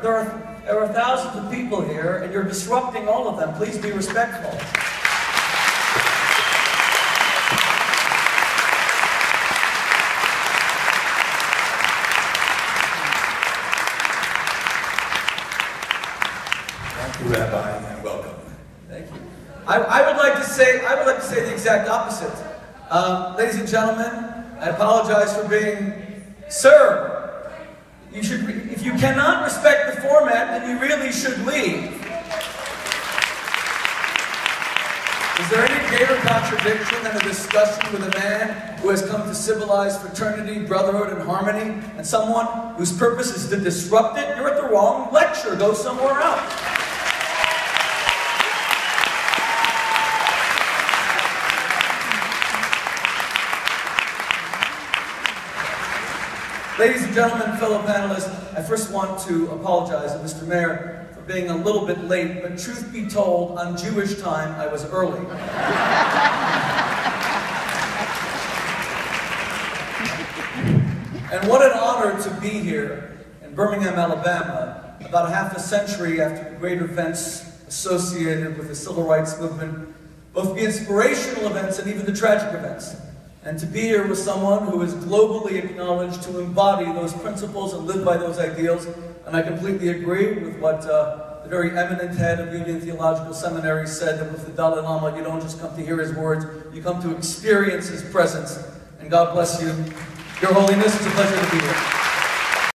there are thousands of people here, and you're disrupting all of them. Please be respectful. Thank you, Rabbi, and welcome. Thank you. I would like to say the exact opposite. Ladies and gentlemen, I apologize for being, sir. You should, if you cannot respect the format, then you really should leave. Is there any greater contradiction than a discussion with a man who has come to civilize fraternity, brotherhood, and harmony, and someone whose purpose is to disrupt it? You're at the wrong lecture. Go somewhere else. Ladies and gentlemen, fellow panelists, I first want to apologize to Mr. Mayor for being a little bit late, but truth be told, on Jewish time, I was early. And what an honor to be here in Birmingham, Alabama, about half a century after the great events associated with the civil rights movement, both the inspirational events and even the tragic events. And to be here with someone who is globally acknowledged to embody those principles and live by those ideals. And I completely agree with what the very eminent head of Union Theological Seminary said, that with the Dalai Lama, you don't just come to hear his words, you come to experience his presence. And God bless you. Your Holiness, it's a pleasure to be here.